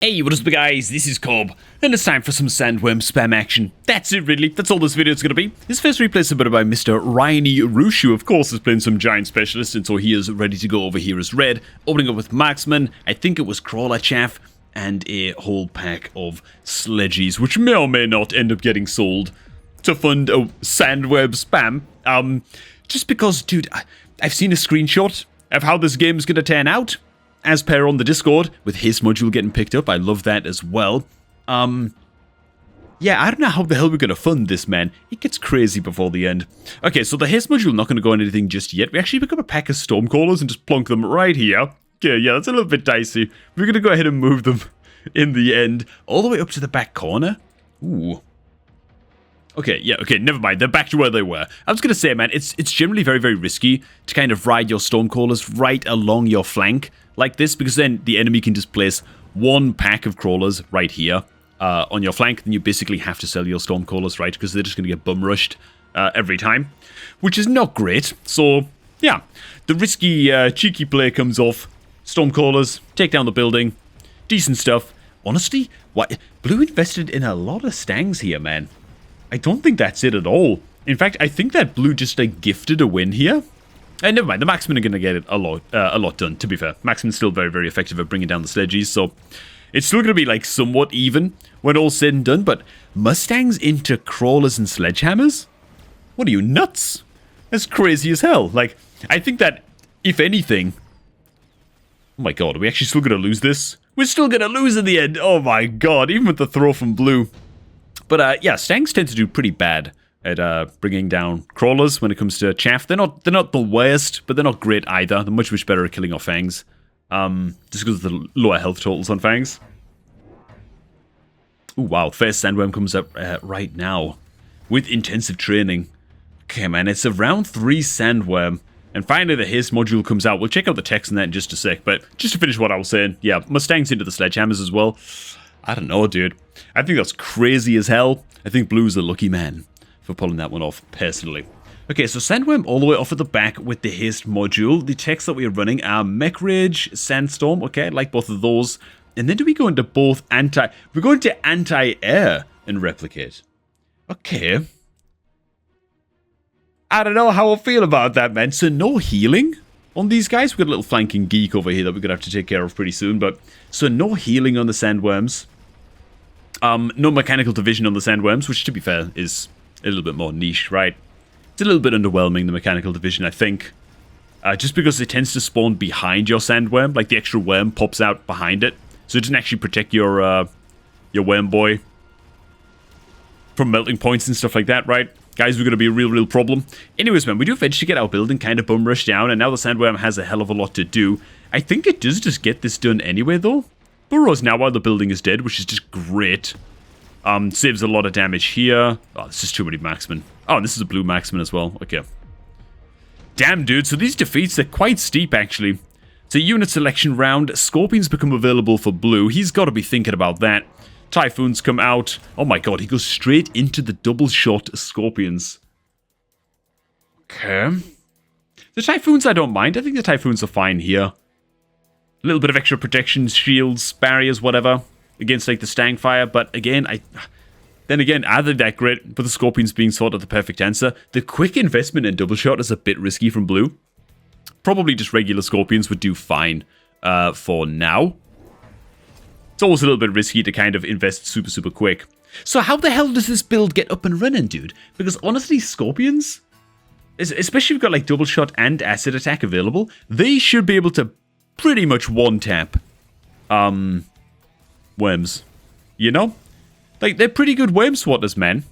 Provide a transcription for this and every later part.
Hey, what is up guys, this is Cob, and it's time for some sandworm spam action. That's it really, that's all this video is going to be. This first replay is submitted by Mr. Ryani Rushu, of course, is playing some giant specialist, and so he is ready to go over here as red. Opening up with marksman, I think it was crawler chaff, and a whole pack of sledgies, which may or may not end up getting sold to fund a sandworm spam. Just because, dude, I've seen a screenshot of how this game is going to turn out. As per on the Discord, with his module getting picked up. I love that as well. Yeah, I don't know how the hell we're going to fund this, man. It gets crazy before the end. Okay, so the haste module not going to go on anything just yet. We actually pick up a pack of stormcallers and just plonk them right here. Okay, yeah, that's a little bit dicey. We're going to go ahead and move them in the end. All the way up to the back corner. Ooh. Okay, yeah, okay, never mind. They're back to where they were. I was going to say, man, it's generally very, very risky to kind of ride your stormcallers right along your flank like this, because then the enemy can just place one pack of crawlers right here on your flank. Then you basically have to sell your stormcallers, right, because they're just going to get bum rushed every time, which is not great. So, yeah, the risky, cheeky play comes off. Stormcallers, take down the building. Decent stuff. Honestly, what? Blue invested in a lot of stangs here, man. I don't think that's it at all. In fact, I think that blue just like gifted a win here. And never mind, the marksmen are going to get it a lot done, to be fair. Marksmen's still very, very effective at bringing down the sledgies, so it's still going to be like somewhat even when all's said and done, but Mustangs into crawlers and sledgehammers? What are you, nuts? That's crazy as hell. Like, I think that, if anything... Oh my god, are we actually still going to lose this? We're still going to lose in the end! Oh my god, even with the throw from blue. But yeah, stangs tend to do pretty bad at bringing down crawlers when it comes to chaff. They're not the worst, but they're not great either. They're much better at killing off fangs. Just because of the lower health totals on fangs. Ooh, wow, first sandworm comes up right now with intensive training. Okay, man, it's a round 3 sandworm. And finally the haste module comes out. We'll check out the text on that in just a sec, but just to finish what I was saying, yeah, Mustangs into the sledgehammers as well. I don't know, dude. I think that's crazy as hell. I think Blue's a lucky man for pulling that one off, personally. Okay, so Sandworm all the way off at the back with the haste module. The techs that we're running are Mech Rage, Sandstorm. Okay, I like both of those. And then do we go into both we're going to anti-air and replicate. Okay. I don't know how I feel about that, man. So no healing on these guys. We've got a little flanking geek over here that we're going to have to take care of pretty soon. But so no healing on the Sandworms. No mechanical division on the Sandworms, which to be fair is a little bit more niche, right? It's a little bit underwhelming, the mechanical division, I think. Just because it tends to spawn behind your Sandworm, like the extra worm pops out behind it. So it doesn't actually protect your worm boy from melting points and stuff like that, right? Guys, we're going to be a real problem. Anyways, man, we do eventually get our building kind of bum rushed down, and now the Sandworm has a hell of a lot to do. I think it does just get this done anyway, though. Burrows now while the building is dead, which is just great. Saves a lot of damage here. Oh, this is too many marksmen. Oh, and this is a blue marksman as well. Okay. Damn, dude. So these defeats, they're quite steep, actually. It's a unit selection round. Scorpions become available for blue. He's got to be thinking about that. Typhoons come out. Oh my god, he goes straight into the double shot Scorpions. Okay. The Typhoons I don't mind. I think the Typhoons are fine here. A little bit of extra protection, shields, barriers, whatever, against like the Stang Fire. But again, I think that great, but the Scorpions being sort of the perfect answer. The quick investment in double shot is a bit risky from blue. Probably just regular Scorpions would do fine for now. It's always a little bit risky to kind of invest super quick. So how the hell does this build get up and running, dude? Because honestly, Scorpions, especially if you've got like double shot and acid attack available, they should be able to pretty much one-tap worms, you know? Like, they're pretty good worm swatters, man.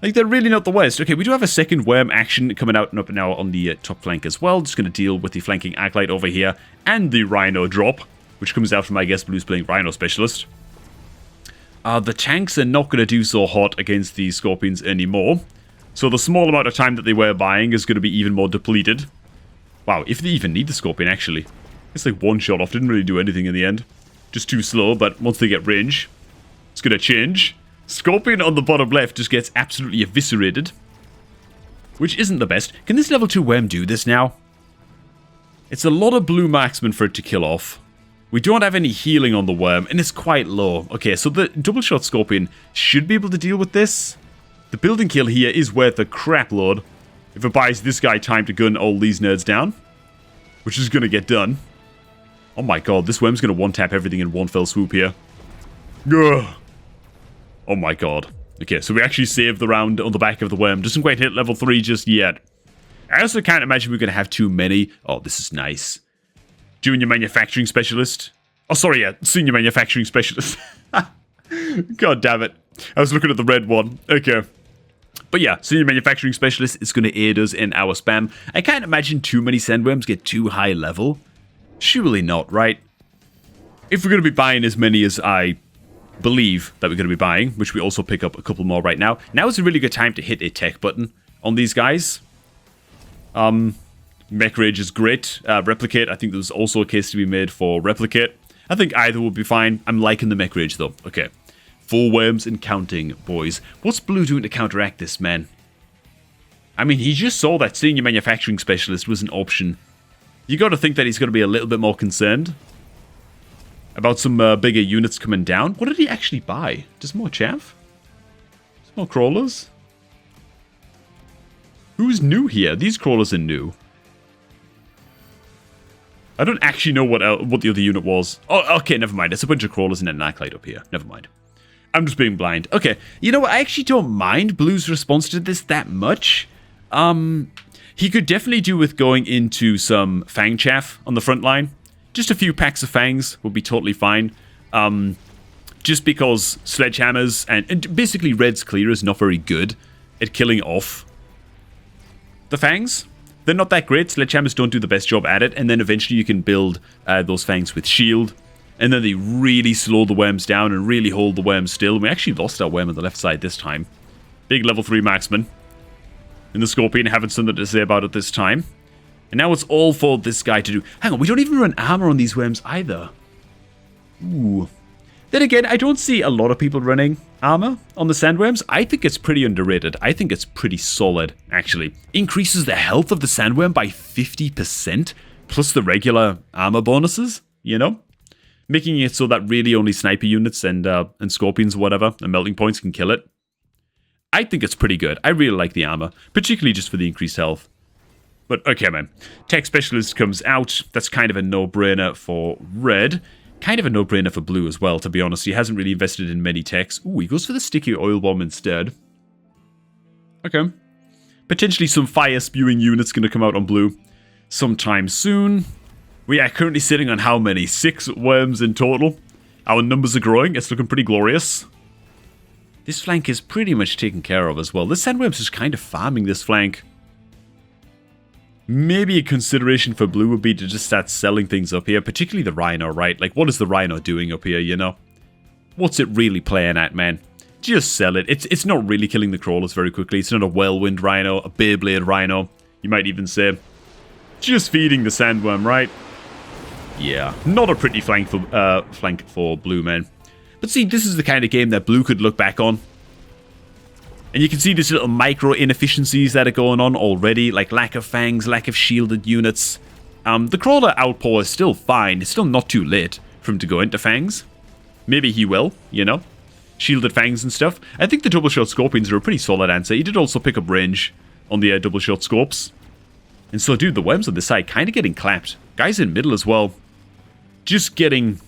Like, they're really not the worst. Okay, we do have a second worm action coming out and up now on the top flank as well. Just going to deal with the flanking Arclight over here and the Rhino drop, which comes out from, I guess, Blue's playing Rhino Specialist. The tanks are not going to do so hot against the Scorpions anymore. So the small amount of time that they were buying is going to be even more depleted. Wow, if they even need the Scorpion, actually. It's like one shot off, didn't really do anything in the end. Just too slow, but once they get range, it's going to change. Scorpion on the bottom left just gets absolutely eviscerated. Which isn't the best. Can this level 2 worm do this now? It's a lot of blue marksmen for it to kill off. We don't have any healing on the worm, and it's quite low. Okay, so the double shot scorpion should be able to deal with this. The building kill here is worth a crap load if it buys this guy time to gun all these nerds down, which is going to get done. Oh my god, this worm's going to one-tap everything in one fell swoop here. Ugh. Oh my god. Okay, so we actually saved the round on the back of the worm. Doesn't quite hit level 3 just yet. I also can't imagine we're going to have too many. Oh, this is nice. Junior manufacturing specialist. Oh, sorry, yeah. Senior manufacturing specialist. God damn it. I was looking at the red one. Okay. But yeah, senior manufacturing specialist is going to aid us in our spam. I can't imagine too many sandworms get too high level. Surely not, right? If we're going to be buying as many as I believe that we're going to be buying, which we also pick up a couple more right now. Now is a really good time to hit a tech button on these guys. Mech Rage is great. Replicate, I think there's also a case to be made for Replicate. I think either will be fine. I'm liking the Mech Rage though. Okay. 4 worms and counting, boys. What's Blue doing to counteract this, man? I mean, he just saw that senior manufacturing specialist was an option. You got to think that he's going to be a little bit more concerned about some bigger units coming down. What did he actually buy? Just more chaff? Just more crawlers? Who's new here? These crawlers are new. I don't actually know what the other unit was. Oh, okay, never mind. It's a bunch of crawlers and an Arclight up here. Never mind. I'm just being blind. Okay, you know what? I actually don't mind Blue's response to this that much. He could definitely do with going into some Fang chaff on the front line. Just a few packs of Fangs would be totally fine. Just because Sledgehammers and basically Red's Clear is not very good at killing off the Fangs. They're not that great. Sledgehammers don't do the best job at it. And then eventually you can build those Fangs with shield. And then they really slow the worms down and really hold the worms still. And we actually lost our worm on the left side this time. Big level 3 marksman. And the Scorpion having something to say about it this time. And now it's all for this guy to do. Hang on, we don't even run armor on these worms either. Ooh. Then again, I don't see a lot of people running armor on the sandworms. I think it's pretty underrated. I think it's pretty solid, actually. Increases the health of the sandworm by 50%, plus the regular armor bonuses, you know? Making it so that really only sniper units and scorpions or whatever, and melting points can kill it. I think it's pretty good. I really like the armor, particularly just for the increased health. But okay, man. Tech Specialist comes out. That's kind of a no-brainer for Red. Kind of a no-brainer for Blue as well, to be honest. He hasn't really invested in many techs. Ooh, he goes for the Sticky Oil Bomb instead. Okay. Potentially some fire-spewing units going to come out on Blue sometime soon. We are currently sitting on how many? 6 worms in total. Our numbers are growing. It's looking pretty glorious. This flank is pretty much taken care of as well. This sandworms is kind of farming this flank. Maybe a consideration for Blue would be to just start selling things up here, particularly the Rhino, right? Like, what is the Rhino doing up here, you know? What's it really playing at, man? Just sell it. It's not really killing the crawlers very quickly. It's not a Whirlwind Rhino, a Beyblade Rhino, you might even say. Just feeding the sandworm, right? Yeah, not a pretty flank for Blue, man. But see, this is the kind of game that Blue could look back on. And you can see these little micro inefficiencies that are going on already, like lack of fangs, lack of shielded units. The crawler outpour is still fine. It's still not too late for him to go into fangs. Maybe he will, you know? Shielded fangs and stuff. I think the double shot scorpions are a pretty solid answer. He did also pick up range on the double shot scopes. And so, dude, the worms on this side kind of getting clapped. Guys in middle as well. Just getting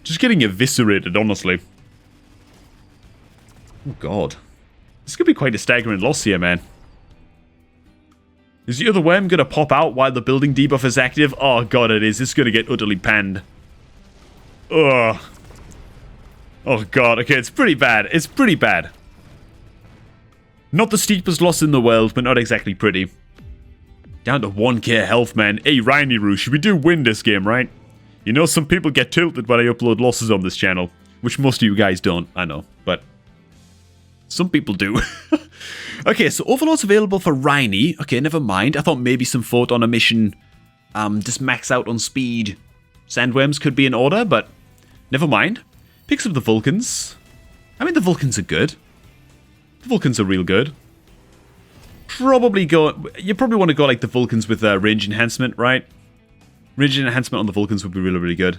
eviscerated, honestly. Oh, God. This could be quite a staggering loss here, man. Is the other worm going to pop out while the building debuff is active? Oh, God, it is. It's going to get utterly panned. Ugh. Oh, God. Okay, it's pretty bad. It's pretty bad. Not the steepest loss in the world, but not exactly pretty. Down to 1k health, man. Hey, Riny Roosh, we do win this game, right? You know, some people get tilted when I upload losses on this channel, which most of you guys don't, I know, but some people do. Okay, so Overlord's available for Riny. Okay, never mind. I thought maybe some Fort on a mission, just max out on speed. Sandworms could be in order, but never mind. Picks up the Vulcans. I mean, the Vulcans are good. The Vulcans are real good. You probably want to go like the Vulcans with range enhancement, right? Range enhancement on the Vulcans would be really, really good.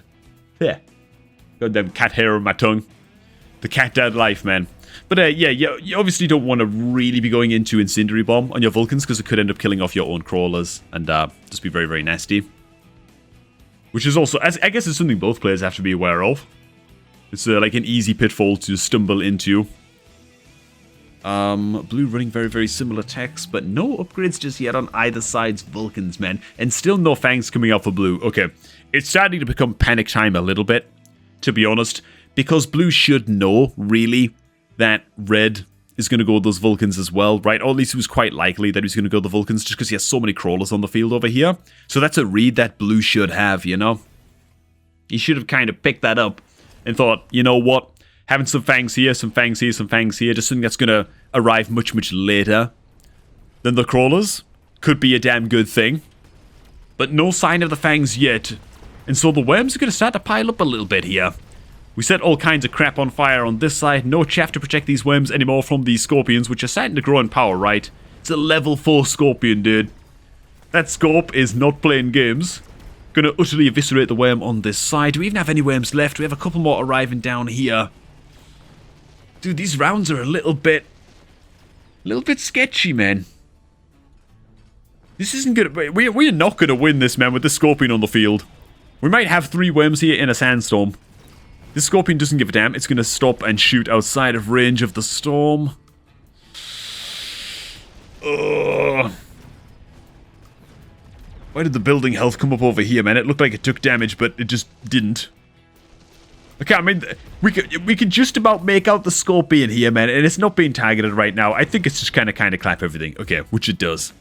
Yeah. Got them cat hair on my tongue. The cat dad life, man. But yeah, you obviously don't want to really be going into Incendiary Bomb on your Vulcans because it could end up killing off your own crawlers and just be very, very nasty. Which is also, I guess it's something both players have to be aware of. It's like an easy pitfall to stumble into. Blue running very, very similar techs, but no upgrades just yet on either side's Vulcans, man. And still no fangs coming out for blue. Okay, it's starting to become panic time a little bit, to be honest. Because blue should know, really, that red is going to go with those Vulcans as well, right? Or at least it was quite likely that he was going to go the Vulcans just because he has so many crawlers on the field over here. So that's a read that blue should have, you know? He should have kind of picked that up and thought, you know what? Having some fangs here, some fangs here, some fangs here, just something that's going to arrive much, much later than the crawlers could be a damn good thing. But no sign of the fangs yet. And so the worms are going to start to pile up a little bit here. We set all kinds of crap on fire on this side. No chaff to protect these worms anymore from these scorpions, which are starting to grow in power, right? It's a level 4 scorpion, dude. That scorp is not playing games. Gonna utterly eviscerate the worm on this side. Do we even have any worms left? We have a couple more arriving down here. Dude, these rounds are a little bit sketchy, man. This isn't gonna... We're not gonna win this, man, with this scorpion on the field. We might have 3 worms here in a sandstorm. This scorpion doesn't give a damn. It's gonna stop and shoot outside of range of the storm. Ugh. Why did the building health come up over here, man? It looked like it took damage, but it just didn't. Okay, I mean, we could just about make out the scorpion here, man, and it's not being targeted right now. I think it's just kind of clap everything. Okay, which it does.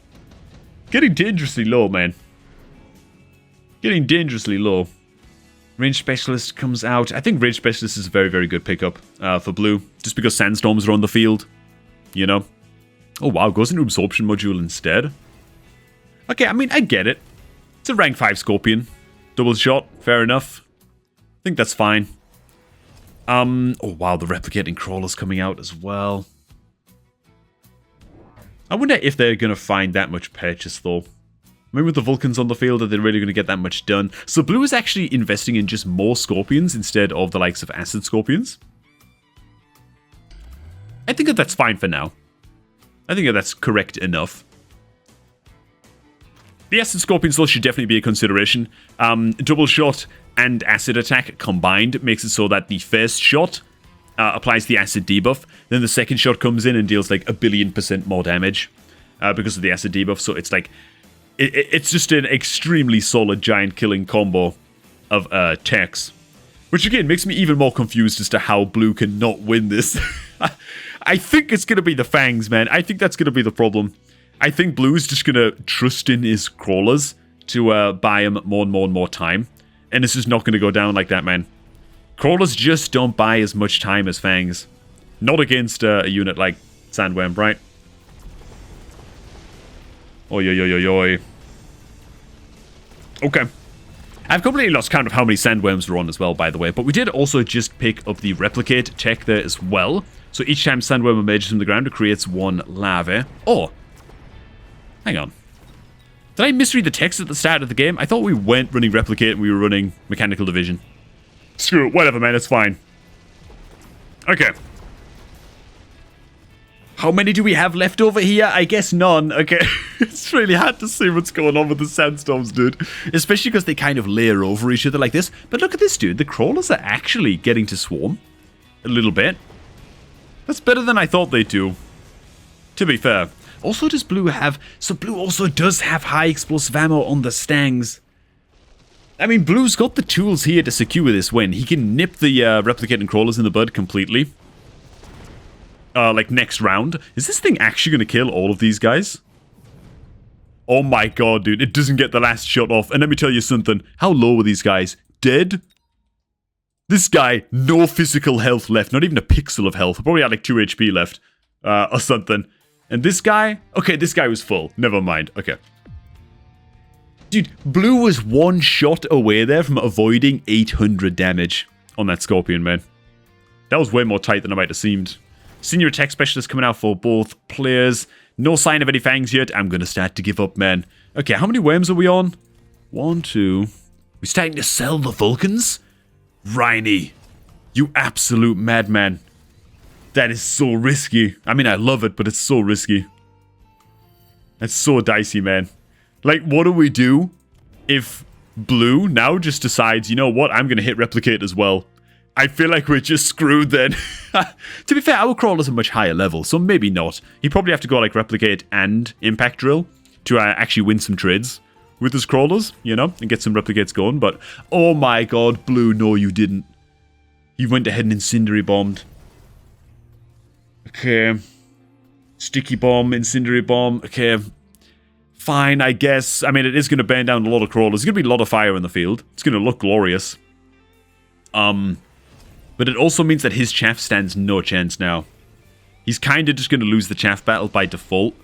Getting dangerously low, man. Getting dangerously low. Range Specialist comes out. I think Range Specialist is a very, very good pickup for blue, just because sandstorms are on the field, you know. Oh, wow, goes into Absorption Module instead. Okay, I mean, I get it. It's a rank 5 Scorpion. Double shot, fair enough. I think that's fine. Oh, wow, the Replicating Crawler's coming out as well. I wonder if they're going to find that much purchase, though. I mean, with the Vulcans on the field, are they really going to get that much done? So blue is actually investing in just more Scorpions instead of the likes of Acid Scorpions. I think that that's fine for now. I think that that's correct enough. The Acid Scorpions, though, should definitely be a consideration. Double shot and acid attack combined makes it so that the first shot applies the acid debuff. Then the second shot comes in and deals like 1,000,000,000% more damage because of the acid debuff. So it's like, it's just an extremely solid giant killing combo of techs. Which again makes me even more confused as to how blue can not win this. I think it's going to be the fangs, man. I think that's going to be the problem. I think blue's just going to trust in his crawlers to buy him more and more and more time. And this is not going to go down like that, man. Crawlers just don't buy as much time as fangs. Not against a unit like Sandworm, right? Oi, oi, oi, oi, oi. Okay. I've completely lost count of how many sandworms were on as well, by the way. But we did also just pick up the replicate tech there as well. So each time sandworm emerges from the ground, it creates 1 larvae. Oh. Hang on. Did I misread the text at the start of the game? I thought we weren't running replicate and we were running mechanical division. Screw it. Whatever, man. It's fine. Okay. How many do we have left over here? I guess none. Okay. It's really hard to see what's going on with the sandstorms, dude. Especially because they kind of layer over each other like this. But look at this, dude. The crawlers are actually getting to swarm. A little bit. That's better than I thought they'd do. To be fair. Also, does blue have... So blue also does have high explosive ammo on the stangs. I mean, blue's got the tools here to secure this win. He can nip the replicating crawlers in the bud completely. Like next round. Is this thing actually going to kill all of these guys? Oh my god, dude. It doesn't get the last shot off. And let me tell you something. How low are these guys? Dead? This guy, no physical health left. Not even a pixel of health. Probably had like 2 HP left. Or something. And this guy? Okay, this guy was full. Never mind. Okay. Dude, blue was 1 shot away there from avoiding 800 damage on that Scorpion, man. That was way more tight than I might have seemed. Senior attack specialist coming out for both players. No sign of any fangs yet. I'm going to start to give up, man. Okay, how many worms are we on? 1, 2, We're starting to sell the Vulcans? Rhynie, you absolute madman. That is so risky. I mean, I love it, but it's so risky. That's so dicey, man. Like, what do we do if blue now just decides, you know what, I'm going to hit replicate as well? I feel like we're just screwed then. To be fair, our crawler's a much higher level, so maybe not. He'd probably have to go like replicate and impact drill to actually win some trades with his crawlers, you know, and get some replicates going. But, oh my god, blue, no you didn't. You went ahead and incendiary bombed. Okay. Sticky bomb, incendiary bomb. Okay. Fine, I guess. I mean, it is going to burn down a lot of crawlers. There's going to be a lot of fire in the field. It's going to look glorious. But it also means that his chaff stands no chance now. He's kind of just going to lose the chaff battle by default.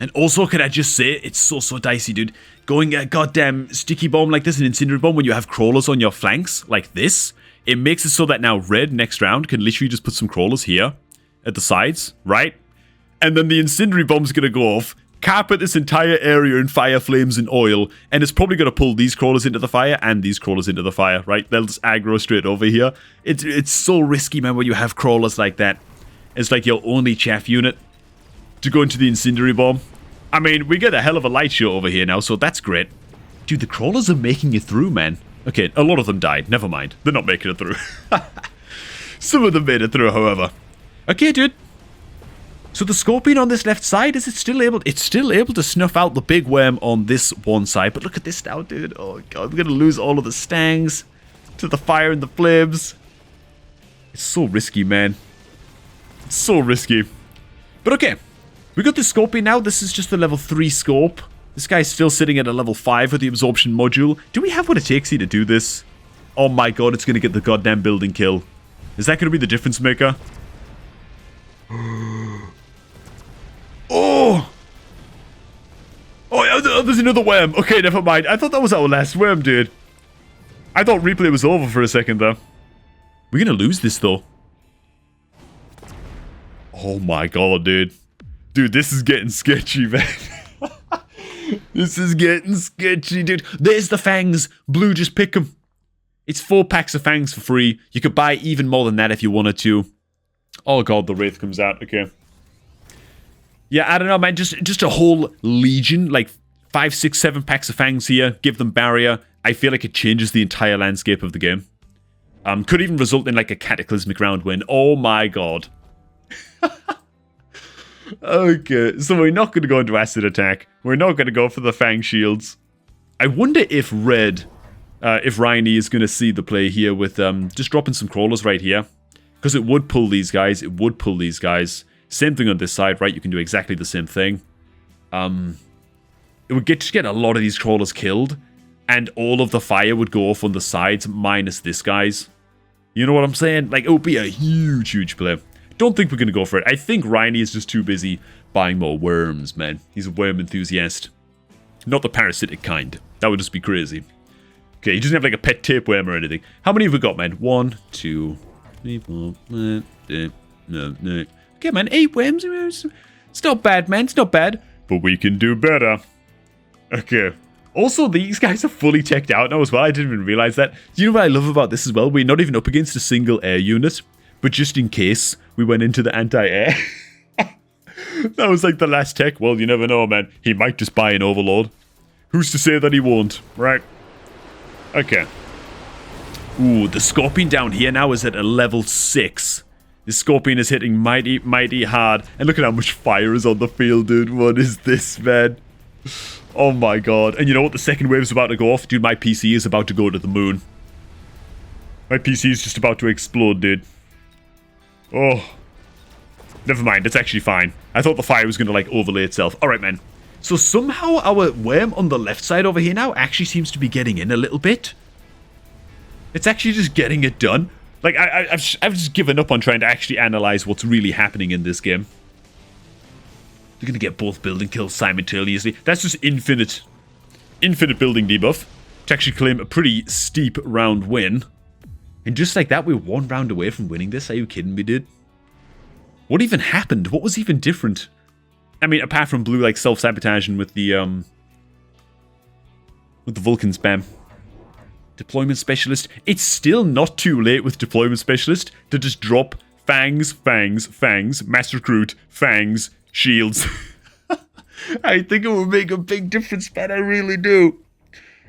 And also, can I just say, it's so dicey, dude. Going a goddamn sticky bomb like this, an incendiary bomb, when you have crawlers on your flanks, like this, it makes it so that now red next round can literally just put some crawlers here at the sides, right? And then the incendiary bomb's going to go off, carpet this entire area in fire, flames, and oil, and it's probably going to pull these crawlers into the fire and these crawlers into the fire, right? They'll just aggro straight over here. It's so risky, man, when you have crawlers like that. It's like your only chaff unit to go into the incendiary bomb. I mean, we get a hell of a light show over here now, so that's great. Dude, the crawlers are making it through, man. Okay, a lot of them died. Never mind. They're not making it through. Some of them made it through, however. Okay, dude. So the scorpion on this left side, is it still able... It's still able to snuff out the big worm on this one side. But look at this now, dude. Oh, God. We're going to lose all of the stangs to the fire and the flames. It's so risky, man. It's so risky. But okay. We got the scorpion now. This is just the level 3 scope. This guy's still sitting at a level 5 with the absorption module. Do we have what it takes here to do this? Oh my god, it's going to get the goddamn building kill. Is that going to be the difference maker? Oh! Oh, there's another worm. Okay, never mind. I thought that was our last worm, dude. I thought replay was over for a second, though. We're going to lose this, though. Oh my god, dude. Dude, this is getting sketchy, man. This is getting sketchy, dude. There's the fangs. Blue, just pick them. It's 4 packs of fangs for free. You could buy even more than that if you wanted to. Oh god, the Wraith comes out. Okay. Yeah, I don't know, man. Just a whole legion, like 5, 6, 7 packs of fangs here. Give them barrier. I feel like it changes the entire landscape of the game. Could even result in like a cataclysmic round win. Oh my god. Okay, so we're not going to go into acid attack. We're not going to go for the fang shields. I wonder if red, if Rhynie is going to see the play here with just dropping some crawlers right here. Because it would pull these guys. It would pull these guys. Same thing on this side, right? You can do exactly the same thing. It would just get a lot of these crawlers killed. And all of the fire would go off on the sides, minus this guy's. You know what I'm saying? Like, it would be a huge play. Don't think we're going to go for it. I think Rhynie is just too busy buying more worms, man. He's a worm enthusiast. Not the parasitic kind. That would just be crazy. Okay, he doesn't have like a pet tapeworm or anything. How many have we got, man? 1, 2, 3, 4, 5, 6, 7, 8. Okay, man, 8 worms. It's not bad, man. It's not bad. But we can do better. Okay. Also, these guys are fully teched out now as well. I didn't even realize that. Do you know what I love about this as well? We're not even up against a single air unit. But just in case we went into the anti-air. That was like the last tech. Well, you never know, man. He might just buy an overload. Who's to say that he won't, right? Okay. Ooh, the scorpion down here now is at a level 6. The scorpion is hitting mighty hard. And look at how much fire is on the field, dude. What is this, man? Oh my god. And you know what? The second wave is about to go off. Dude, my PC is about to go to the moon. My PC is just about to explode, dude. Oh. Never mind, it's actually fine. I thought the fire was going to, like, overlay itself. Alright, man. So somehow our worm on the left side over here now actually seems to be getting in a little bit. It's actually just getting it done. Like, I've just given up on trying to actually analyze what's really happening in this game. You're going to get both building kills simultaneously. That's just infinite building debuff to actually claim a pretty steep round win. And just like that, we're 1 round away from winning this. Are you kidding me, dude? What even happened? What was even different? I mean, apart from blue, like, self-sabotaging with the Vulcan spam. Deployment Specialist. It's still not too late with Deployment Specialist to just drop fangs, fangs, fangs, mass recruit, fangs, shields. I think it will make a big difference, man. I really do.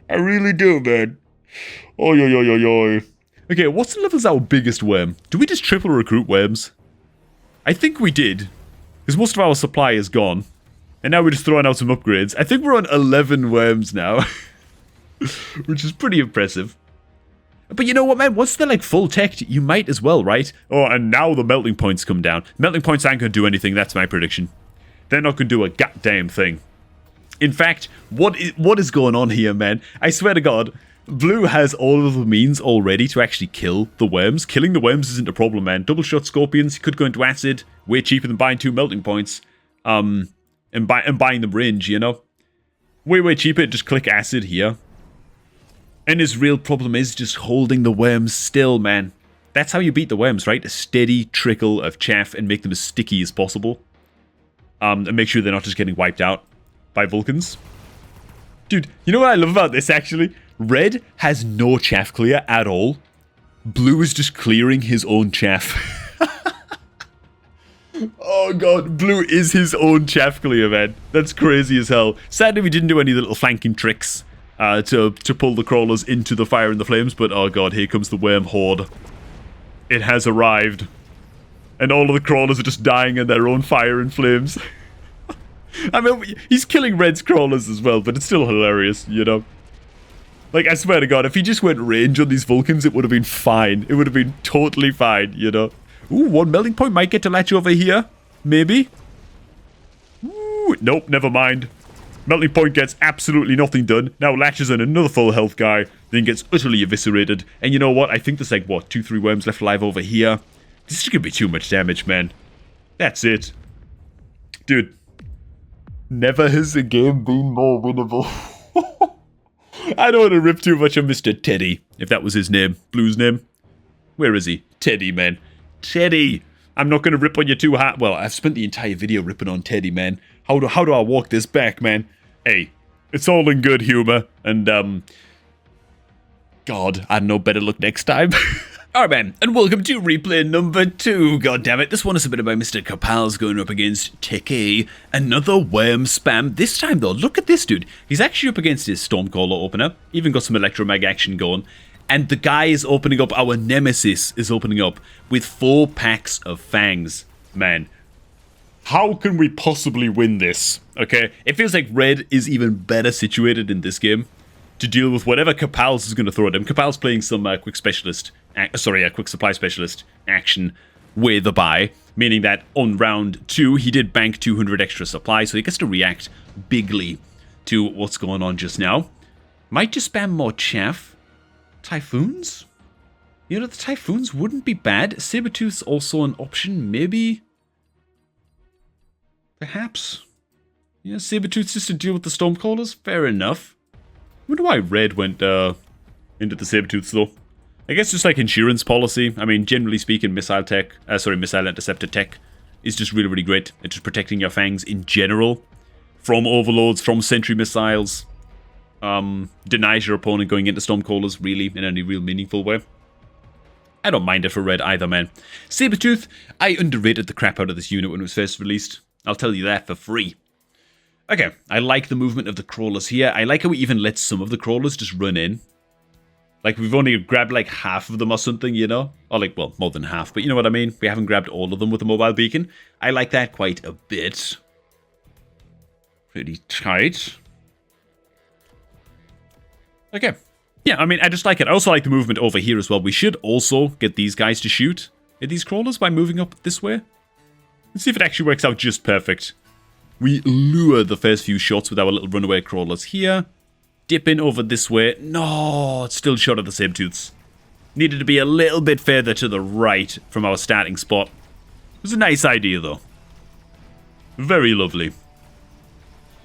I really do, man. Oi, oi, oi, oi, oi. Okay, what's the level's our biggest worm? Do we just triple recruit worms? I think we did. Because most of our supply is gone. And now we're just throwing out some upgrades. I think we're on 11 worms now. Which is pretty impressive. But you know what, man? Once they're like full teched, you might as well, right? Oh, and now the melting points come down. Melting points aren't going to do anything. That's my prediction. They're not going to do a goddamn thing. In fact, what is going on here, man? I swear to God, Blue has all of the means already to actually kill the worms. Killing the worms isn't a problem, man. Double shot scorpions, you could go into acid. Way cheaper than buying 2 melting points. And buying them range, you know? Way cheaper, just click acid here. And his real problem is just holding the worms still, man. That's how you beat the worms, right? A steady trickle of chaff and make them as sticky as possible. And make sure they're not just getting wiped out by Vulcans. Dude, you know what I love about this, actually? Red has no chaff clear at all. Blue is just clearing his own chaff. Oh god, Blue is his own chaff clear, man. That's crazy as hell. Sadly, we didn't do any little flanking tricks to pull the crawlers into the fire and the flames, but oh god, here comes the worm horde. It has arrived. And all of the crawlers are just dying in their own fire and flames. I mean, he's killing Red's crawlers as well, but it's still hilarious, you know? Like, I swear to God, if he just went range on these Vulcans, it would have been fine. It would have been totally fine, you know? Ooh, 1 melting point might get to latch over here. Maybe. Ooh, nope, never mind. Melting point gets absolutely nothing done. Now latches on another full health guy, then gets utterly eviscerated. And you know what? I think there's like, what, 2-3 worms left alive over here. This is gonna be too much damage, man. That's it. Dude. Never has a game been more winnable. I don't want to rip too much on Mr. Teddy, if that was his name. Blue's name. Where is he? Teddy, man. Teddy! I'm not going to rip on you too hard. Well, I've spent the entire video ripping on Teddy, man. How do I walk this back, man? Hey, it's all in good humor. And, God, I know better luck next time. Alright, man, and welcome to replay number 2. God damn it, this one is a bit about Mr. Kapal's going up against Teke. Another worm spam. This time, though, look at this dude. He's actually up against his Stormcaller opener. Even got some Electromag action going. And the guy is opening up, our nemesis is opening up with 4 packs of fangs. Man, how can we possibly win this? Okay, it feels like Red is even better situated in this game to deal with whatever Kapal's is going to throw at him. Kapal's playing some quick supply specialist action with a buy, meaning that on round 2, he did bank 200 extra supply, so he gets to react bigly to what's going on just now. Might just spam more chaff. Typhoons? You know, the Typhoons wouldn't be bad. Sabertooth's also an option, maybe? Perhaps? Yeah, Sabertooth's just to deal with the Stormcallers? Fair enough. I wonder why Red went into the Sabertooths, though. I guess just like insurance policy. I mean, generally speaking, missile interceptor tech is just really, really great. It's just protecting your fangs in general from overloads, from sentry missiles. Denies your opponent going into Stormcallers, really, in any real meaningful way. I don't mind it for Red either, man. Sabertooth, I underrated the crap out of this unit when it was first released. I'll tell you that for free. Okay, I like the movement of the crawlers here. I like how we even let some of the crawlers just run in. Like, we've only grabbed like half of them or something, you know? Or like, well, more than half, but you know what I mean? We haven't grabbed all of them with the mobile beacon. I like that quite a bit. Pretty tight. Okay. Yeah, I mean, I just like it. I also like the movement over here as well. We should also get these guys to shoot at these crawlers by moving up this way. Let's see if it actually works out just perfect. We lure the first few shots with our little runaway crawlers here. Dip in over this way. No, it's still shot at the Sabertooths. Needed to be a little bit further to the right from our starting spot. It was a nice idea, though. Very lovely.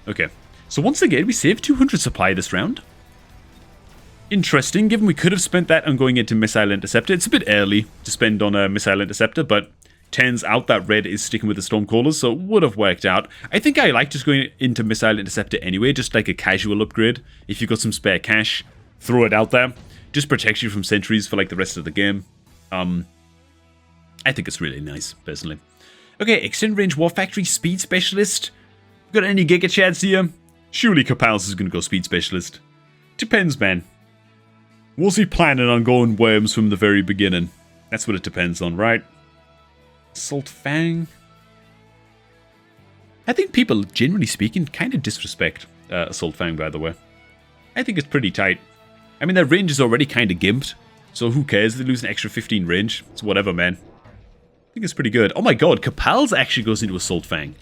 Okay, so once again, we saved 200 supply this round. Interesting, given we could have spent that on going into Missile Interceptor. It's a bit early to spend on a Missile Interceptor, but turns out that Red is sticking with the Stormcallers, so it would have worked out. I think I like just going into Missile Interceptor anyway, just like a casual upgrade. If you've got some spare cash, throw it out there. just protects you from sentries for like the rest of the game. I think it's really nice, personally. Okay, extended range war factory speed specialist. Got any giga chads here? Surely Capals is going to go speed specialist. Depends, man. Was he planning on going worms from the very beginning? That's what it depends on, right? Assault Fang. I think people, generally speaking, kind of disrespect Assault Fang, by the way. I think it's pretty tight. I mean, their range is already kind of gimped, so who cares? They lose an extra 15 range. It's whatever, man. I think it's pretty good. Oh my god, Capals actually goes into Assault Fang.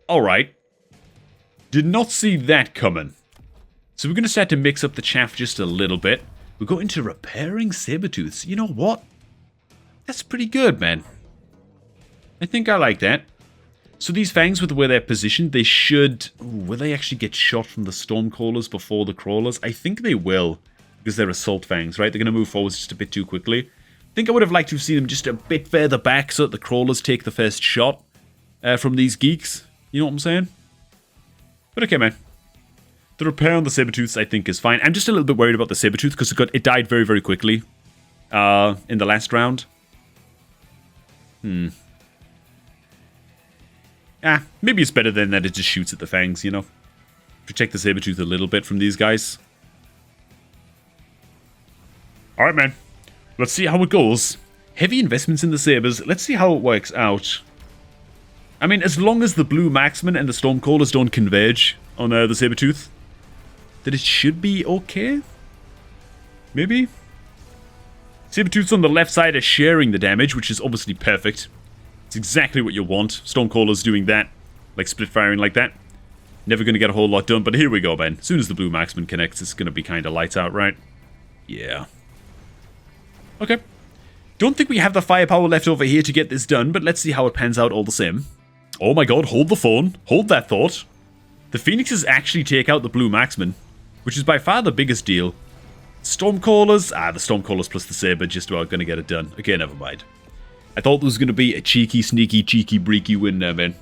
Alright. Did not see that coming. So we're going to start to mix up the chaff just a little bit. We'll go into repairing Sabertooths. You know what? That's pretty good, man. I think I like that. So these fangs, with the way they're positioned, they should... Ooh, will they actually get shot from the Stormcrawlers before the Crawlers? I think they will, because they're Assault Fangs, right? They're going to move forward just a bit too quickly. I think I would have liked to have seen them just a bit further back so that the Crawlers take the first shot from these geeks. You know what I'm saying? But okay, man. The repair on the Sabertooths, I think, is fine. I'm just a little bit worried about the Sabertooth because it died very, very quickly in the last round. Maybe it's better then that it just shoots at the fangs, you know? Protect the Sabertooth a little bit from these guys. Alright, man. Let's see how it goes. Heavy investments in the Sabers. Let's see how it works out. I mean, as long as the Blue Marksman and the Stormcallers don't converge on the Sabertooth, then it should be okay? Maybe? Sabertooths on the left side are sharing the damage, which is obviously perfect. It's exactly what you want. Stormcallers doing that, like split firing like that. Never going to get a whole lot done, but here we go, man. As soon as the Blue Marksman connects, it's going to be kind of lights out, right? Yeah. Okay. Don't think we have the firepower left over here to get this done, but let's see how it pans out all the same. Oh my god, hold the phone. Hold that thought. The Phoenixes actually take out the Blue Marksman, which is by far the biggest deal. Stormcallers? The Stormcallers plus the Saber just about going to get it done. Okay, never mind. I thought there was going to be a cheeky, sneaky, cheeky, breaky win there, man.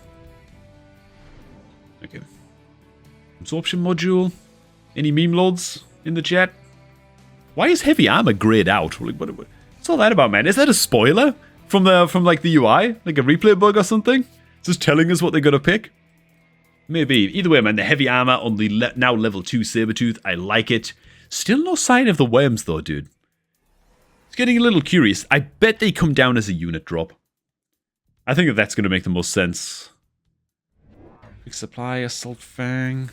Okay. Absorption module. Any meme lords in the chat? Why is heavy armor grayed out? What's all that about, man? Is that a spoiler from like the UI? Like a replay bug or something? Just telling us what they're going to pick? Maybe. Either way, man, the heavy armor on the now level 2 Sabertooth, I like it. Still no sign of the worms, though, dude. It's getting a little curious. I bet they come down as a unit drop. I think that's going to make the most sense. Quick supply, Assault Fang.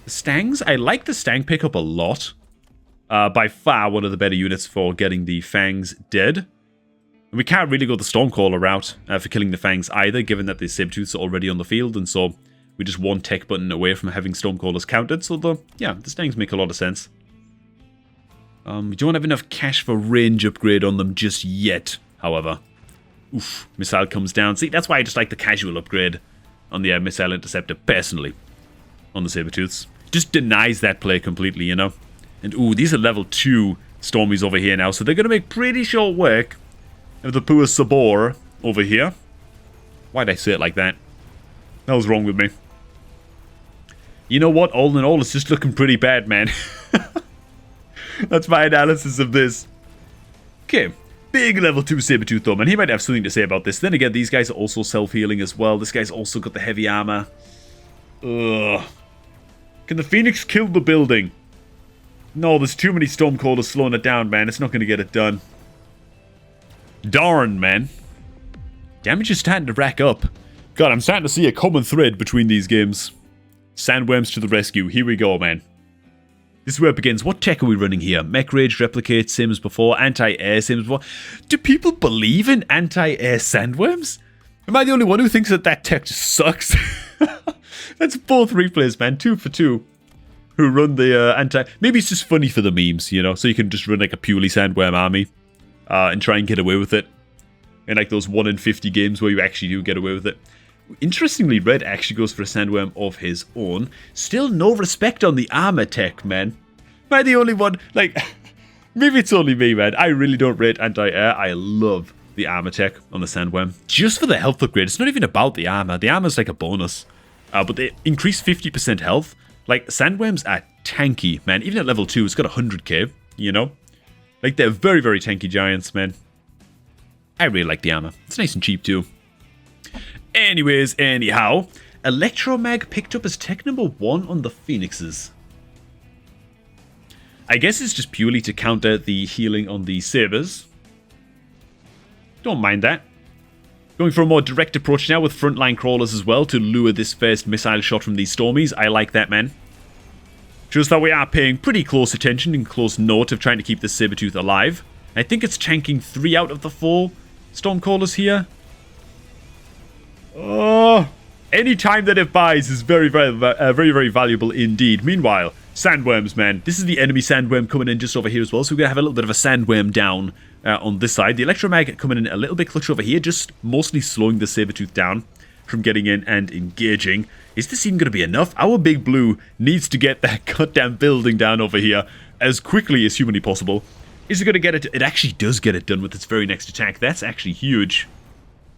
The Stangs? I like the Stang pickup a lot. By far one of the better units for getting the Fangs dead. And we can't really go the Stormcaller route for killing the Fangs either, given that the Sabertooths are already on the field, and so we're just one tech button away from having Stormcallers counted, so the Stangs make a lot of sense. We don't have enough cash for range upgrade on them just yet, however. Oof, missile comes down. See, that's why I just like the casual upgrade on the Missile Interceptor, personally, on the Sabertooths. Just denies that play completely, you know? And ooh, these are level 2 Stormies over here now, so they're going to make pretty short work of the poor Sabor over here. Why'd I say it like that? That was wrong with me. You know what? All in all, it's just looking pretty bad, man. That's my analysis of this. Okay. Big level 2 Sabertooth though, man. He might have something to say about this. Then again, these guys are also self-healing as well. This guy's also got the heavy armor. Ugh. Can the Phoenix kill the building? No, there's too many Stormcallers slowing it down, man. It's not going to get it done. Darn, man. Damage is starting to rack up. God, I'm starting to see a common thread between these games. Sandworms to the rescue. Here we go, man. This is where it begins. What tech are we running here? Mech Rage, Replicate, same as before. Anti-air, same as before. Do people believe in anti-air Sandworms? Am I the only one who thinks that that tech just sucks? That's both replays, man. 2 for 2. Who run the anti... Maybe it's just funny for the memes, you know? So you can just run like a purely Sandworm army. And try and get away with it. In like those 1 in 50 games where you actually do get away with it. Interestingly, Red actually goes for a Sandworm of his own. Still no respect on the armor tech, man. Am I the only one? Like, maybe it's only me, man. I really don't rate anti-air. I love the armor tech on the Sandworm. Just for the health upgrade. It's not even about the armor. The armor's like a bonus. But they increase 50% health. Like, Sandworms are tanky, man. Even at level 2, it's got 100k, you know? Like, they're very, very tanky giants, man. I really like the armor. It's nice and cheap, too. Anyways, anyhow, Electromag picked up as tech number 1 on the Phoenixes. I guess it's just purely to counter the healing on the Sabers. Don't mind that. Going for a more direct approach now with frontline crawlers as well to lure this first missile shot from these Stormies. I like that, man. Just that we are paying pretty close attention and close note of trying to keep this Sabertooth alive. I think it's tanking 3 out of the 4 Stormcallers here. Oh, any time that it buys is very, very valuable indeed. Meanwhile, sandworms, man. This is the enemy sandworm coming in just over here as well. So we're going to have a little bit of a sandworm down on this side. The Electromag coming in a little bit clutch over here, just mostly slowing the Sabertooth down from getting in and engaging. Is this even going to be enough? Our big blue needs to get that goddamn building down over here as quickly as humanly possible. Is it going to get it? It actually does get it done with its very next attack. That's actually huge.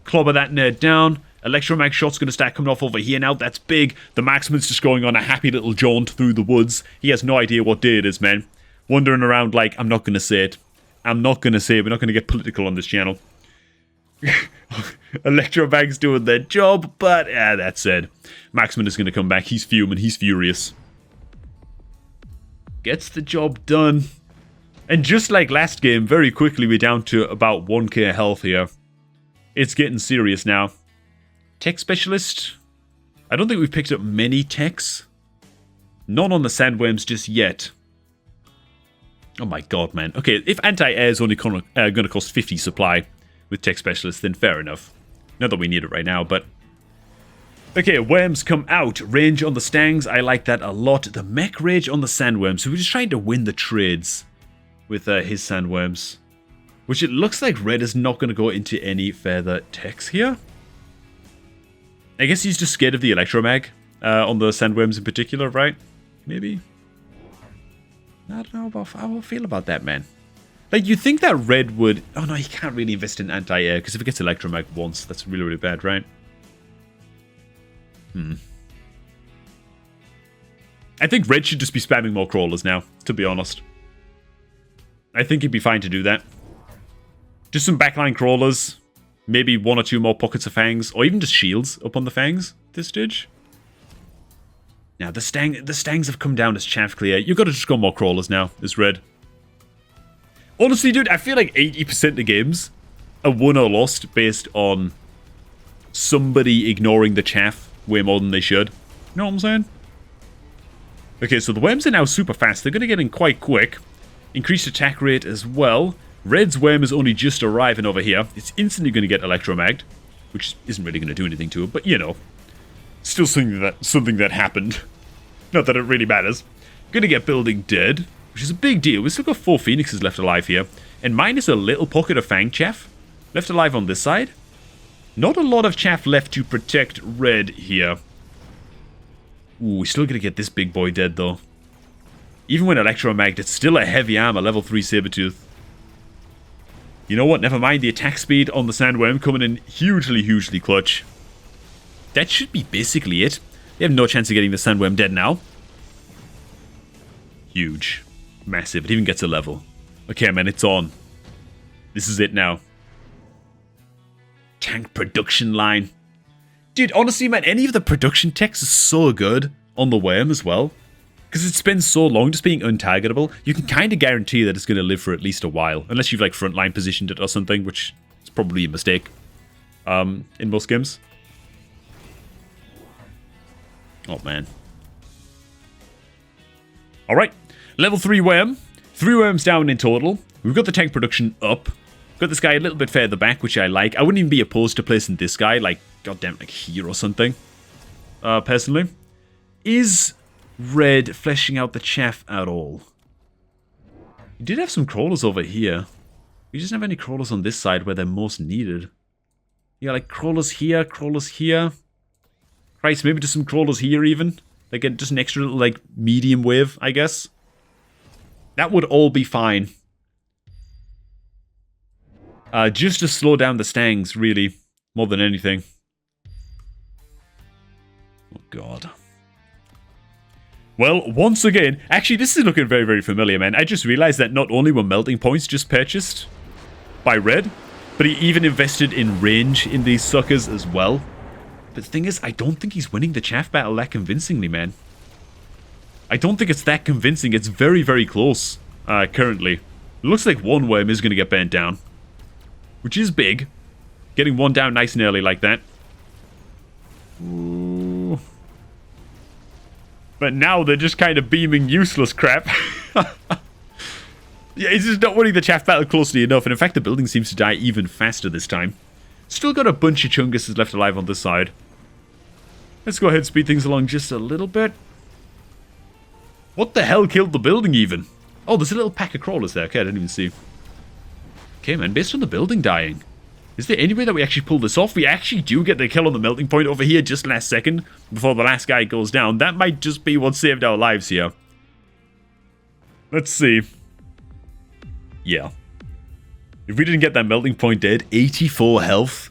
Clobber that nerd down. Electromag shot's going to start coming off over here now. That's big. The marksman's just going on a happy little jaunt through the woods. He has no idea what day it is, man. Wandering around like, I'm not going to say it. I'm not going to say it. We're not going to get political on this channel. Electromag's doing their job, but that said, marksman is going to come back. He's fuming. He's furious. Gets the job done. And just like last game, very quickly we're down to about 1k health here. It's getting serious now. Tech specialist. I don't think we've picked up many techs. None on the sandworms just yet. Oh my god, man. Okay, if anti-air is only going to cost 50 supply with tech specialist, then fair enough. Not that we need it right now, but... Okay, worms come out. Range on the stangs. I like that a lot. The mech rage on the sandworms. So we're just trying to win the trades with his sandworms. Which it looks like red is not going to go into any further techs here. I guess he's just scared of the Electromag on the sandworms in particular, right? Maybe. I don't know about how I feel about that, man. Like, you think that red would... Oh, no, he can't really invest in anti-air, because if it gets Electromag once, that's really, really bad, right? I think red should just be spamming more crawlers now, to be honest. I think he'd be fine to do that. Just some backline crawlers. Maybe 1 or 2 more pockets of fangs, or even just shields up on the fangs at this stage. Now, the stangs have come down as chaff clear. You've got to just go more crawlers now, as red. Honestly, dude, I feel like 80% of games are won or lost based on somebody ignoring the chaff way more than they should. You know what I'm saying? Okay, so the worms are now super fast. They're going to get in quite quick. Increased attack rate as well. Red's worm is only just arriving over here. It's instantly going to get electromagged, which isn't really going to do anything to it, but you know. Still something that happened. Not that it really matters. Going to get building dead, which is a big deal. We've still got 4 phoenixes left alive here. And minus a little pocket of fang chaff left alive on this side. Not a lot of chaff left to protect red here. Ooh, we're still going to get this big boy dead though. Even when electromagged, it's still a heavy armor, level 3 Sabertooth. You know what? Never mind. The attack speed on the sandworm coming in hugely, hugely clutch. That should be basically it. They have no chance of getting the sandworm dead now. Huge. Massive. It even gets a level. Okay, man, it's on. This is it now. Tank production line. Dude, honestly, man, any of the production techs is so good on the worm as well. Because it spends so long just being untargetable, you can kind of guarantee that it's going to live for at least a while. Unless you've, like, frontline positioned it or something, which is probably a mistake in most games. Oh, man. Alright. Level 3 worm. 3 worms down in total. We've got the tank production up. Got this guy a little bit further back, which I like. I wouldn't even be opposed to placing this guy, like, goddamn, like here or something. Personally. Is red fleshing out the chaff at all? You did have some crawlers over here. You just don't have any crawlers on this side where they're most needed. Yeah, like crawlers here, crawlers here. Christ, maybe just some crawlers here even. Like just an extra little, like, medium wave, I guess. That would all be fine. Just to slow down the stangs, really. More than anything. Oh, God. Well, once again, actually, this is looking very, very familiar, man. I just realized that not only were melting points just purchased by Red, but he even invested in range in these suckers as well. But the thing is, I don't think he's winning the chaff battle that convincingly, man. I don't think it's that convincing. It's very, very close, currently. It looks like one worm is going to get burnt down, which is big. Getting one down nice and early like that. Ooh. But now they're just kind of beaming useless crap. Yeah, he's just not winning the chaff battle closely enough. And in fact, the building seems to die even faster this time. Still got a bunch of chunguses left alive on this side. Let's go ahead and speed things along just a little bit. What the hell killed the building even? Oh, there's a little pack of crawlers there. Okay, I didn't even see. Okay, man, based on the building dying, is there any way that we actually pull this off? We actually do get the kill on the melting point over here just last second before the last guy goes down. That might just be what saved our lives here. Let's see. Yeah. If we didn't get that melting point dead, 84 health.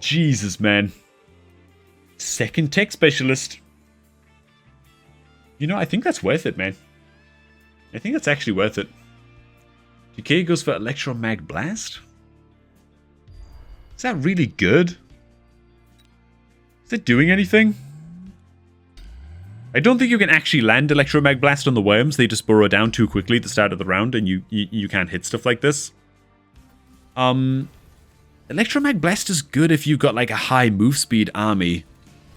Jesus, man. Second tech specialist. You know, I think that's worth it, man. I think that's actually worth it. Decay goes for Electromag Blast. Is that really good? Is it doing anything? I don't think you can actually land Electromag Blast on the worms. They just burrow down too quickly at the start of the round, and you can't hit stuff like this. Electromag Blast is good if you've got like a high move speed army,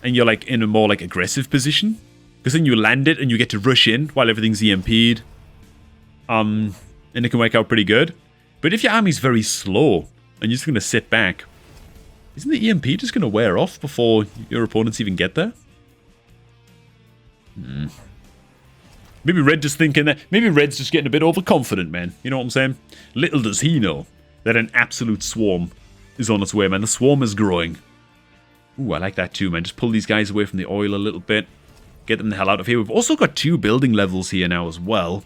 and you're like in a more like aggressive position, because then you land it and you get to rush in while everything's EMP'd. And it can work out pretty good. But if your army's very slow and you're just going to sit back, isn't the EMP just going to wear off before your opponents even get there? Maybe Red just thinking that. Maybe Red's just getting a bit overconfident, man. You know what I'm saying? Little does he know that an absolute swarm is on its way, man. The swarm is growing. Ooh, I like that too, man. Just pull these guys away from the oil a little bit. Get them the hell out of here. We've also got 2 building levels here now as well.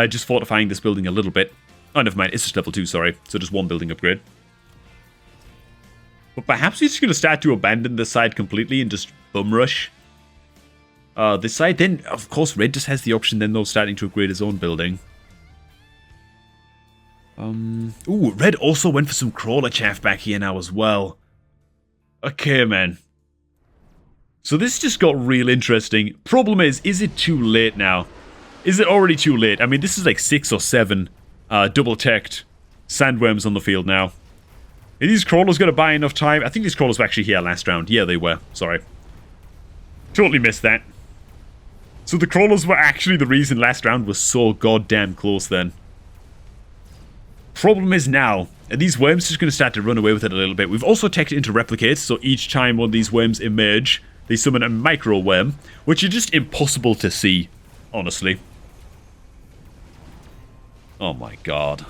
Just fortifying this building a little bit. Oh, never mind. It's just level 2, sorry. So just 1 building upgrade. But perhaps he's just going to start to abandon this side completely and just bum rush this side. Then, of course, Red just has the option then, though, starting to upgrade his own building. Ooh, Red also went for some crawler chaff back here now as well. Okay, man. So this just got real interesting. Problem is it too late now? Is it already too late? I mean, this is like 6 or 7 double-teched sandworms on the field now. Are these crawlers going to buy enough time? I think these crawlers were actually here last round. Yeah, they were. Sorry. Totally missed that. So the crawlers were actually the reason last round was so goddamn close then. Problem is now, are these worms just going to start to run away with it a little bit? We've also teched it into replicates, so each time one of these worms emerge, they summon a micro worm, which is just impossible to see, honestly. Oh my god.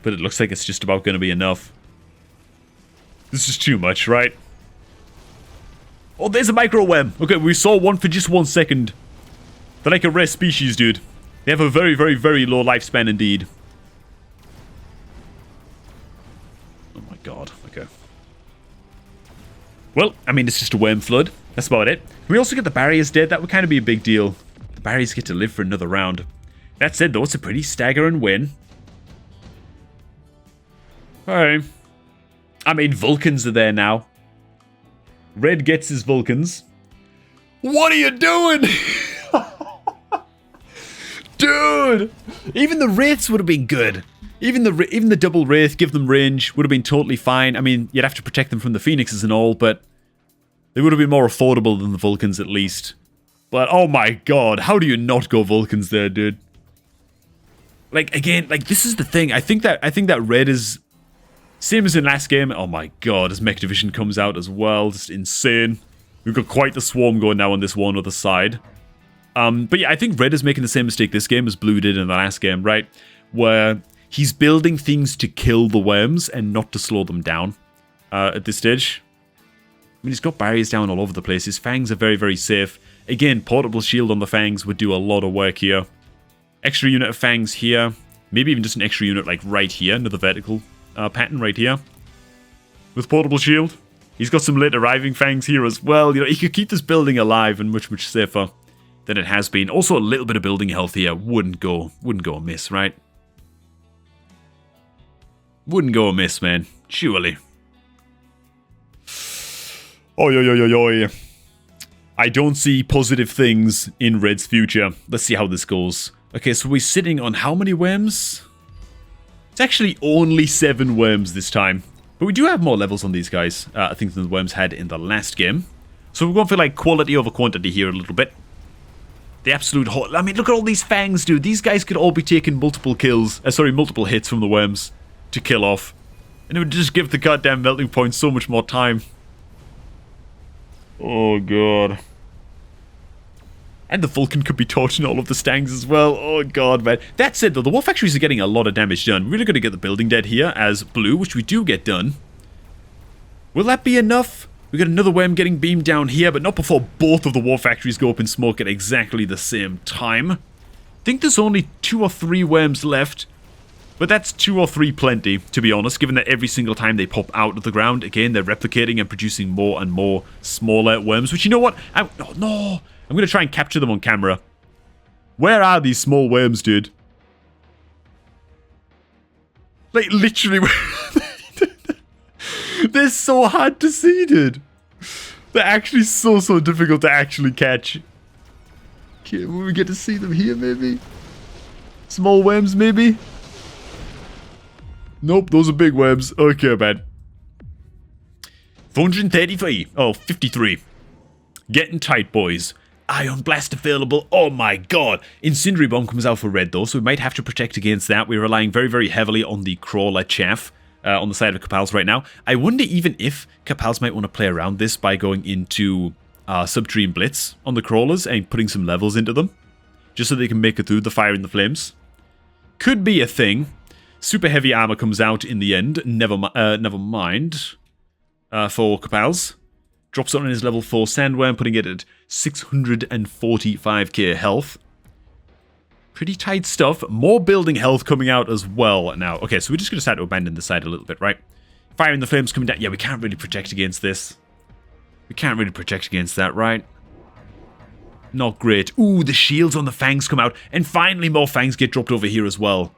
But it looks like it's just about going to be enough. This is too much, right? Oh, there's a micro worm. Okay, we saw one for just 1 second. They're like a rare species, dude. They have a very, very, very low lifespan indeed. Oh my god, okay. Well, I mean, it's just a worm flood. That's about it. We also get the barriers dead. That would kind of be a big deal. The barriers get to live for another round. That said, though, it's a pretty staggering win. Alright. I mean, Vulcans are there now. Red gets his Vulcans. What are you doing? Dude! Even the Wraiths would have been good. Even the double Wraith, give them range, would have been totally fine. I mean, you'd have to protect them from the Phoenixes and all, but they would have been more affordable than the Vulcans at least. But, oh my god, how do you not go Vulcans there, dude? Like, again, like, this is the thing. I think that Red is... Same as in last game. Oh my god, as Mech Division comes out as well. Just insane. We've got quite the swarm going now on this one other side. But yeah, I think Red is making the same mistake this game as Blue did in the last game, right? Where he's building things to kill the worms and not to slow them down at this stage. I mean, he's got barriers down all over the place. His fangs are very, very safe. Again, portable shield on the fangs would do a lot of work here. Extra unit of fangs here. Maybe even just an extra unit like right here. Another vertical pattern right here. With portable shield. He's got some late arriving fangs here as well. You know, he could keep this building alive and much, much safer than it has been. Also, a little bit of building health here wouldn't go amiss, right? Wouldn't go amiss, man. Surely. Oi. I don't see positive things in Red's future. Let's see how this goes. Okay, so we're sitting on how many worms? It's actually only 7 worms this time. But we do have more levels on these guys, I think, than the worms had in the last game. So we're going for, like, quality over quantity here a little bit. The absolute I mean, look at all these fangs, dude. These guys could all be taking multiple kills. Multiple hits from the worms to kill off. And it would just give the goddamn melting point so much more time. Oh, God. And the Vulcan could be torching all of the stangs as well. Oh, God, man. That said, though, the war factories are getting a lot of damage done. We're really going to get the building dead here as blue, which we do get done. Will that be enough? We got another worm getting beamed down here, but not before both of the war factories go up in smoke at exactly the same time. I think there's only 2 or 3 worms left. But that's 2 or 3 plenty, to be honest, given that every single time they pop out of the ground, again, they're replicating and producing more and more smaller worms, which, you know what? No! I'm going to try and capture them on camera. Where are these small worms, dude? Like, literally, they're so hard to see, dude. They're actually so difficult to actually catch. Okay, will we get to see them here, maybe? Small worms, maybe? Nope, those are big worms. Okay, man. 433. Oh, 53. Getting tight, boys. Ion Blast available. Oh my god. Incendiary Bomb comes out for red, though, so we might have to protect against that. We're relying very, very heavily on the Crawler Chaff on the side of Capals right now. I wonder even if Capals might want to play around this by going into Subterranean Blitz on the Crawlers and putting some levels into them, just so they can make it through the Fire and the Flames. Could be a thing. Super heavy armor comes out in the end. Never mind. For Capals. Drops on his level 4 Sandworm, putting it at 645k health. Pretty tight stuff. More building health coming out as well now. Okay, so we're just going to start to abandon the side a little bit, right? Fire in the Flames coming down. Yeah, we can't really protect against this. We can't really protect against that, right? Not great. Ooh, the shields on the fangs come out. And finally more fangs get dropped over here as well.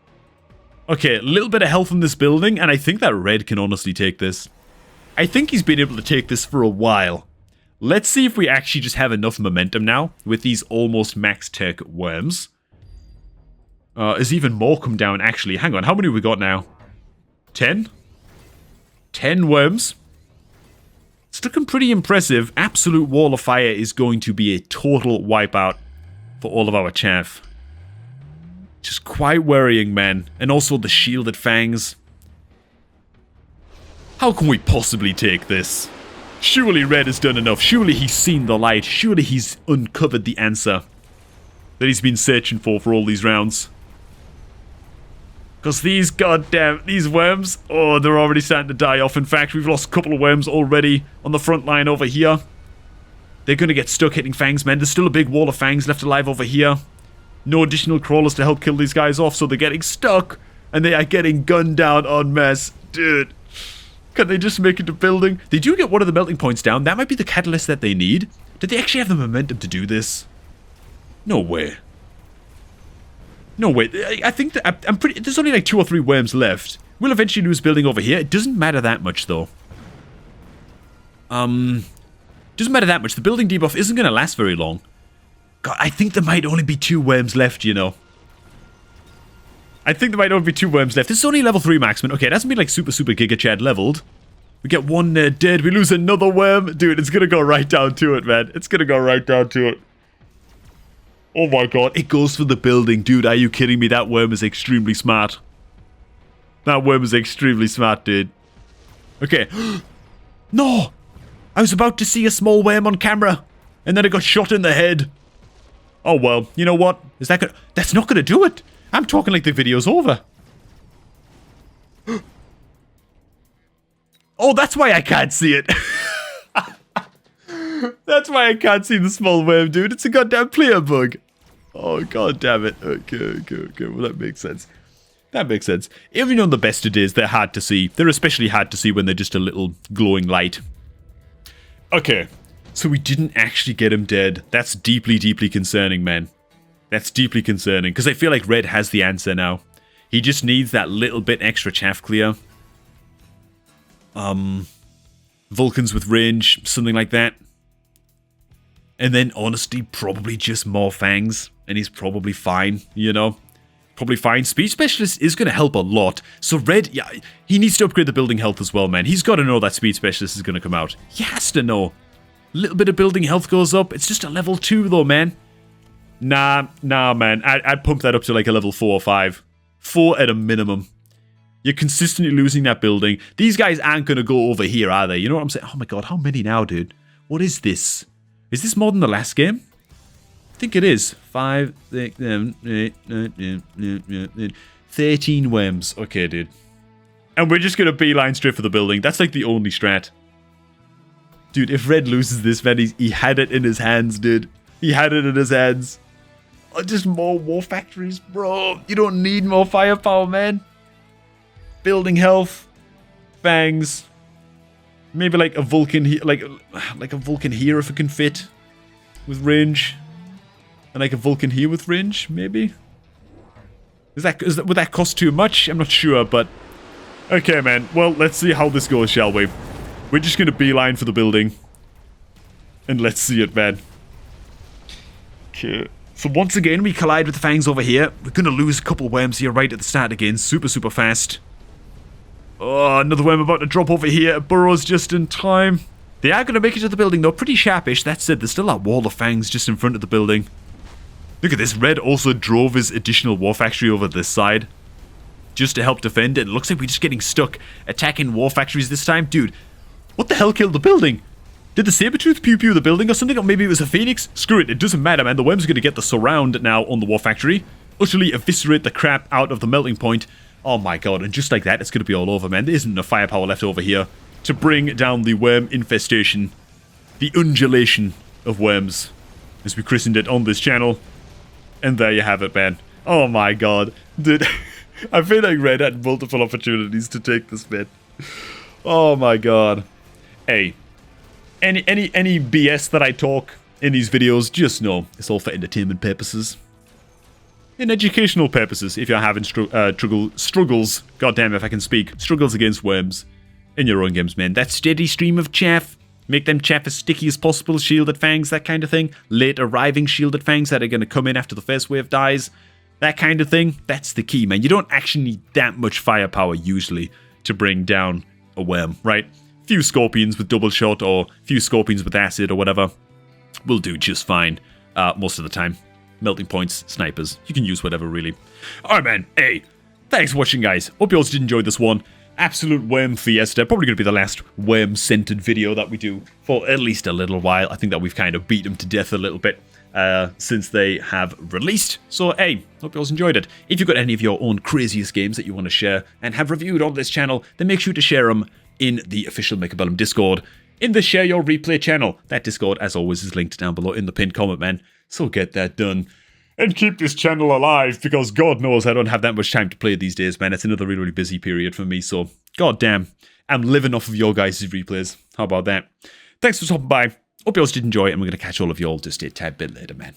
Okay, a little bit of health in this building, and I think that red can honestly take this. I think he's been able to take this for a while. Let's see if we actually just have enough momentum now with these almost max tech worms. Has even more come down, actually. Hang on, how many have we got now? 10? 10 worms. It's looking pretty impressive. Absolute Wall of Fire is going to be a total wipeout for all of our chaff. Just quite worrying, man. And also the shielded fangs. How can we possibly take this? Surely Red has done enough. Surely he's seen the light. Surely he's uncovered the answer that he's been searching for all these rounds. Because these worms, oh, they're already starting to die off. In fact, we've lost a couple of worms already on the front line over here. They're going to get stuck hitting fangs, man. There's still a big wall of fangs left alive over here. No additional crawlers to help kill these guys off, so they're getting stuck. And they are getting gunned down en masse. Dude. Can they just make it to building? They do get one of the melting points down. That might be the catalyst that they need. Did they actually have the momentum to do this? No way. No way. I think that I'm pretty. There's only like 2 or 3 worms left. We'll eventually lose building over here. It doesn't matter that much, though. Doesn't matter that much. The building debuff isn't going to last very long. God, I think there might only be 2 worms left, you know. I think there might only be 2 worms left. This is only level 3 maximum. Okay, it hasn't been like super Giga Chad leveled. We get 1 dead. We lose another worm. Dude, it's going to go right down to it, man. It's going to go right down to it. Oh my god. It goes for the building. Dude, are you kidding me? That worm is extremely smart. That worm is extremely smart, dude. Okay. No! I was about to see a small worm on camera. And then it got shot in the head. Oh well. You know what? Is that gonna... That's not going to do it. I'm talking like the video's over. Oh, that's why I can't see it. That's why I can't see the small worm, dude. It's a goddamn player bug. Oh, god damn it. Okay. Well, that makes sense. That makes sense. Even on the best of days, they're hard to see. They're especially hard to see when they're just a little glowing light Okay, so we didn't actually get him dead. That's deeply, deeply concerning, man. That's deeply concerning, because I feel like Red has the answer now. He just needs that little bit extra chaff clear. Vulcans with range, something like that. And then, honestly, probably just more fangs, and he's probably fine, you know? Probably fine. Speed Specialist is going to help a lot. So Red, yeah, he needs to upgrade the building health as well, man. He's got to know that Speed Specialist is going to come out. He has to know. A little bit of building health goes up. It's just a level 2, though, man. Nah, man. I'd pump that up to like a level 4 or 5. 4 at a minimum. You're consistently losing that building. These guys aren't going to go over here, are they? You know what I'm saying? Oh my god, how many now, dude? What is this? Is this more than the last game? I think it is. 5, 6, 7, 8, 9, 13 worms. Okay, dude. And we're just going to beeline straight for the building. That's like the only strat. Dude, if Red loses this, man, he had it in his hands, dude. He had it in his hands. Oh, just more war factories, bro. You don't need more firepower, man. Building health. Fangs. Maybe like a Vulcan here, like a Vulcan here if it can fit. With range. And like a Vulcan here with range, maybe? Would that cost too much? I'm not sure, but... Okay, man. Well, let's see how this goes, shall we? We're just gonna beeline for the building. And let's see it, man. Okay. So once again, we collide with the fangs over here. We're gonna lose a couple worms here right at the start again. Super, super fast. Oh, another worm about to drop over here. Burrows just in time. They are gonna make it to the building, though. Pretty sharpish. That said, there's still that wall of fangs just in front of the building. Look at this. Red also drove his additional war factory over this side. Just to help defend it. It looks like we're just getting stuck attacking war factories this time. Dude, what the hell killed the building? Did the Sabertooth pew-pew the building or something? Or maybe it was a Phoenix? Screw it, it doesn't matter, man. The worms are going to get the surround now on the war factory. Utterly eviscerate the crap out of the melting point. Oh my god, and just like that, it's going to be all over, man. There isn't enough firepower left over here to bring down the worm infestation. The undulation of worms, as we christened it on this channel. And there you have it, man. Oh my god. Dude, I feel like Red had multiple opportunities to take this bit. Oh my god. Hey, any BS that I talk in these videos, just know it's all for entertainment purposes. In educational purposes, if you're having struggles, goddamn if I can speak, struggles against worms in your own games, man. That steady stream of chaff, make them chaff as sticky as possible, shielded fangs, that kind of thing. Late arriving shielded fangs that are going to come in after the first wave dies. That kind of thing, that's the key, man. You don't actually need that much firepower, usually, to bring down a worm, right? Few scorpions with double shot, or few scorpions with acid, or whatever, will do just fine, most of the time. Melting points, snipers, you can use whatever, really. Alright, man, hey, thanks for watching, guys. Hope you all did enjoy this one. Absolute worm fiesta. Probably going to be the last worm-centered video that we do for at least a little while. I think that we've kind of beat them to death a little bit since they have released. So, hey, hope you all enjoyed it. If you've got any of your own craziest games that you want to share and have reviewed on this channel, then make sure to share them in the official Mechabellum Discord, in the Share Your Replay channel. That Discord, as always, is linked down below in the pinned comment, man. So get that done. And keep this channel alive, because God knows I don't have that much time to play these days, man. It's another really, really busy period for me, so goddamn, I'm living off of your guys' replays. How about that? Thanks for stopping by. Hope you all did enjoy, and we're going to catch all of you all just a tad bit later, man.